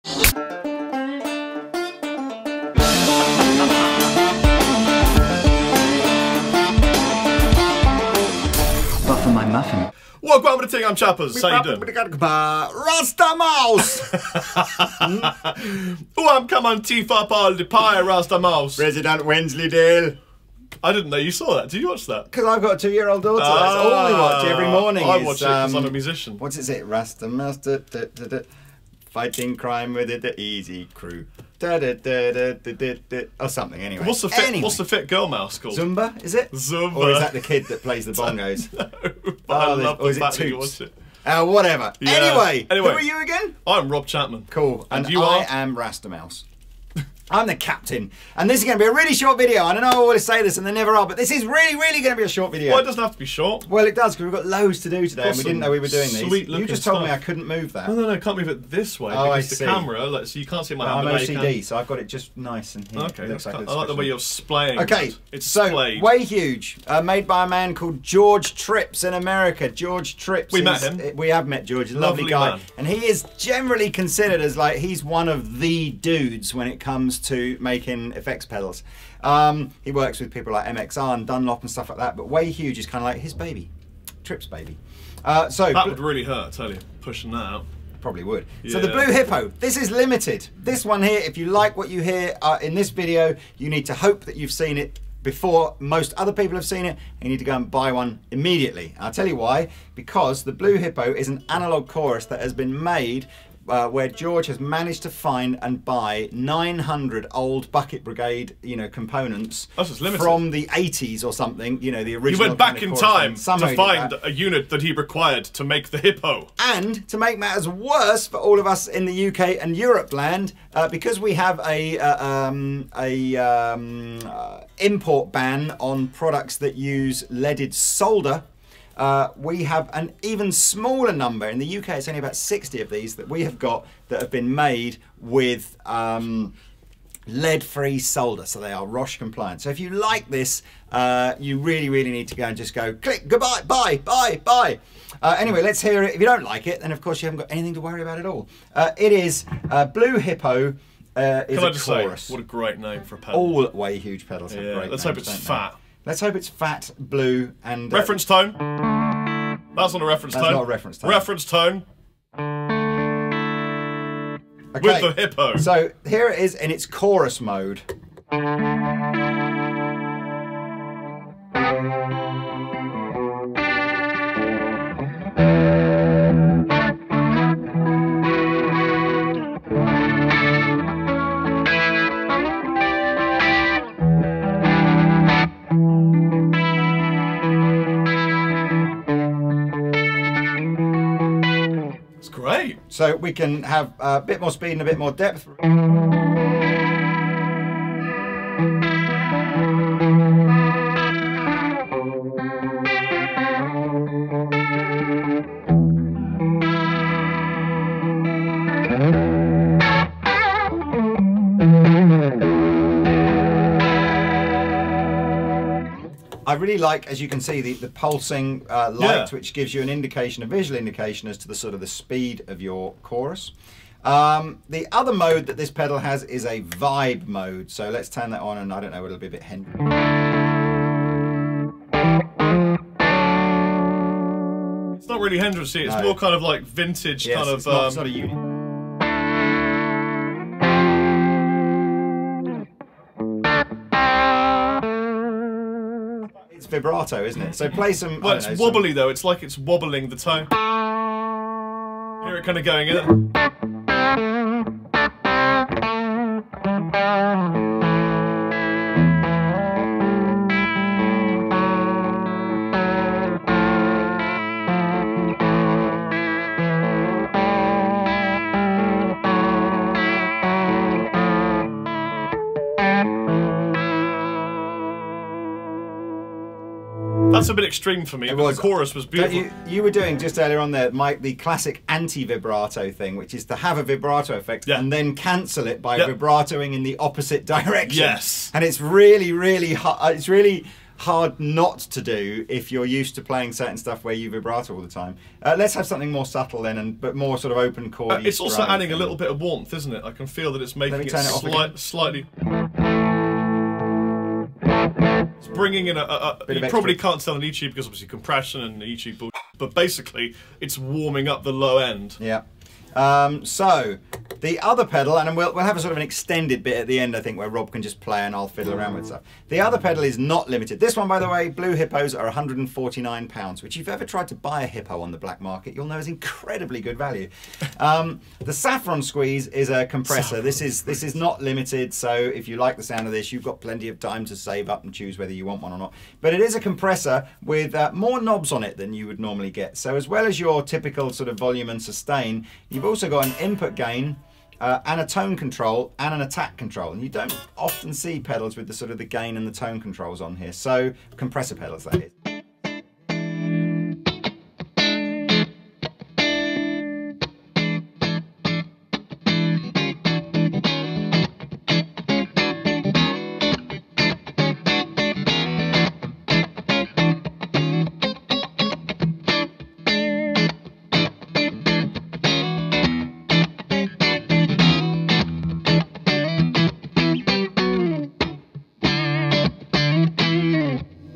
Buffer my muffin. Welcome to the thing, I'm Chappers. How you doing? Rasta Mouse! Oh, I'm come on teeth up all the pie, Rasta Mouse. President Wensleydale. I didn't know you saw that. Did you watch that? Because I've got a 2-year-old daughter. That's all we watch every morning. I watch it because I'm a musician. What's it? Rasta Mouse. Fighting crime with the easy crew. Or something, anyway. What's the fit girl mouse called? Zumba, is it? Zumba. Or is that the kid that plays the bongos? No, but I love the fact that you Toots? watch it. Whatever. Yeah. Anyway, who Anyway. are you again? I'm Rob Chapman. Cool. And you I are? am Rasta Mouse. I'm the captain. And this is going to be a really short video. I don't know I always say this and they never are, but this is really, really going to be a short video. Well, it doesn't have to be short. Well, it does, because we've got loads to do today and we didn't know we were doing these. Sweet You just told me I couldn't move that. No, I can't move it this way because the camera, like, so you can't see my hand. I'm OCD, so I've got it just nice and here. Okay, looks like I like the way you're splaying. Okay, it's so splayed. Way Huge, made by a man called George Trips in America. George Trips. We met him. We have met George. He's a lovely guy. Man. And he is generally considered as like, he's one of the dudes when it comes to making effects pedals. He works with people like MXR and Dunlop and stuff like that, but Way Huge is kind of like his baby. Trips' baby. So that would really hurt, I tell you, pushing that out. Probably would. Yeah. So the Blue Hippo, this is limited. This one here, if you like what you hear in this video, you need to hope that you've seen it before most other people have seen it, and you need to go and buy one immediately. And I'll tell you why. Because the Blue Hippo is an analog chorus that has been made where George has managed to find and buy 900 old Bucket Brigade, components from the 80s or something, the original. He went back in time to find a unit that he required to make the Hippo. And to make matters worse for all of us in the UK and Europe land, because we have a import ban on products that use leaded solder. We have an even smaller number. In the UK, it's only about 60 of these that we have got that have been made with lead-free solder. So they are ROSH compliant. So if you like this, you really, really need to go and just go, click, goodbye, bye, bye, bye. Anyway, let's hear it. If you don't like it, then of course you haven't got anything to worry about at all. It is Blue Hippo. Can I just say, what a great name for a pedal. All Way Huge pedals have great let's names, hope it's fat. Let's hope it's fat, blue, and... reference tone. That's not a reference tone. That's not a reference tone. Reference tone. Okay. With the Hippo. So here it is in its chorus mode. Great. So we can have a bit more speed and a bit more depth. I really like, as you can see, the pulsing light, which gives you an indication, a visual indication as to the sort of the speed of your chorus. The other mode that this pedal has is a vibe mode. So let's turn that on, and I don't know, it'll be a bit Hendrix. It's not really Hendrixy, it's more kind of like vintage kind of... It's not a unit. It's vibrato, isn't it? So play some... Well, it's wobbly though, it's like it's wobbling the tone. Hear it kind of going in. That's a bit extreme for me, but the chorus was beautiful. You were doing just earlier on there, Mike, the classic anti-vibrato thing, which is to have a vibrato effect and then cancel it by vibratoing in the opposite direction. Yes. And it's really, really hard. It's really hard not to do if you're used to playing certain stuff where you vibrato all the time. Let's have something more subtle then, but more sort of open chord. It's also adding a little bit of warmth, isn't it? I can feel that it's making it slightly. It's bringing in you probably can't tell on YouTube because obviously compression and YouTube, but basically it's warming up the low end. Yeah. So the other pedal, and we'll have a sort of an extended bit at the end, I think, where Rob can just play and I'll fiddle around with stuff. The other pedal is not limited. This one, by the way, blue Hippos are £149, which if you've ever tried to buy a Hippo on the black market, you'll know is incredibly good value. The Saffron squeeze is a compressor. This is not limited, so if you like the sound of this, you've got plenty of time to save up and choose whether you want one or not. But it is a compressor with more knobs on it than you would normally get. So as well as your typical sort of volume and sustain, you've also got an input gain, and a tone control and an attack control, and you don't often see pedals with the sort of the gain and the tone controls on here. So compressor pedals, that is.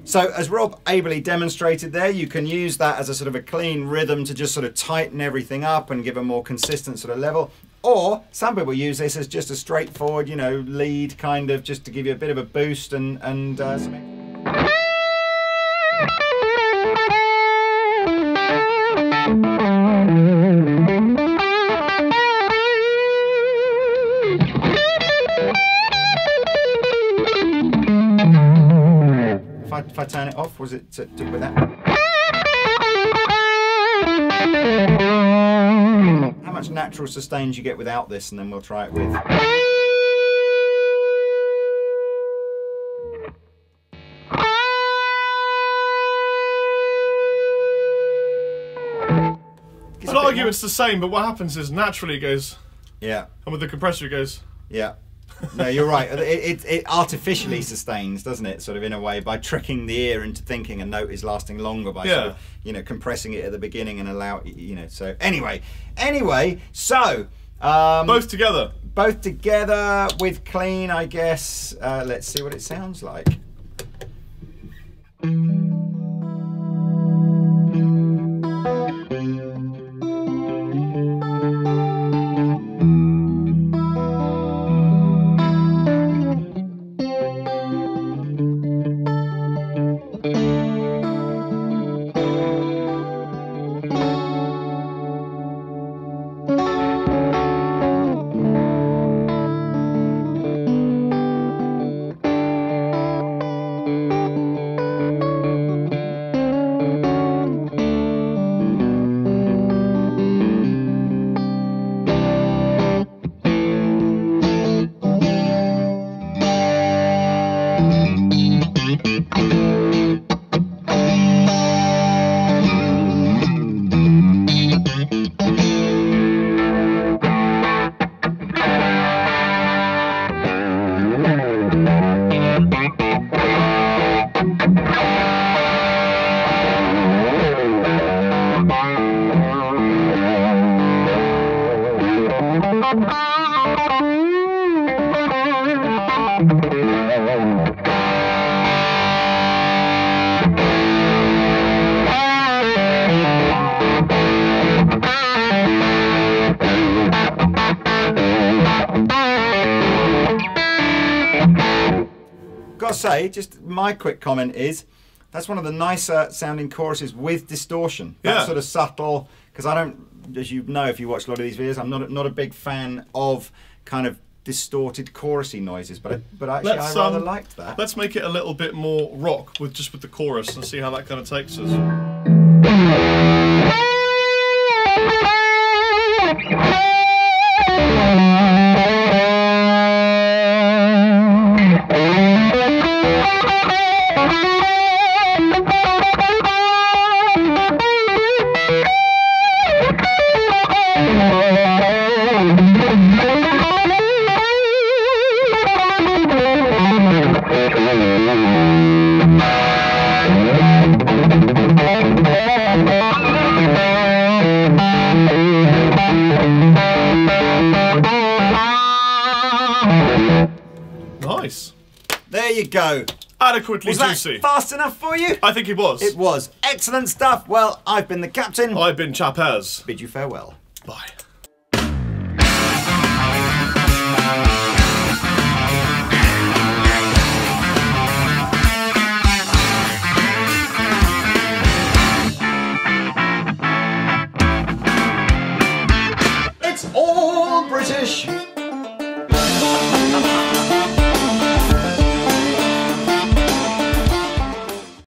So as Rob ably demonstrated there, you can use that as a sort of a clean rhythm to just sort of tighten everything up and give a more consistent sort of level. Or some people use this as just a straightforward, you know, lead kind of, just to give you a bit of a boost and something. If I turn it off, was it with that? How much natural sustain do you get without this, and then we'll try it with. I'd argue it's the same, but what happens is naturally it goes. Yeah. And with the compressor it goes. Yeah. No, you're right. It artificially sustains, doesn't it? Sort of in a way, by tricking the ear into thinking a note is lasting longer by sort of, you know, compressing it at the beginning and allow, you know. So anyway, so both together with clean, I guess. Let's see what it sounds like. Gotta say, just my quick comment is, that's one of the nicer sounding choruses with distortion. That's sort of subtle, because I don't, as you know if you watch a lot of these videos, I'm not a big fan of kind of distorted chorusy noises, but actually I rather liked that. Let's make it a little bit more rock with the chorus and see how that kind of takes us. Nice. There you go. Adequately Was that juicy. fast enough for you? I think it was. It was. Excellent stuff. Well, I've been the captain. I've been Chappers. Bid you farewell. Bye. It's all British.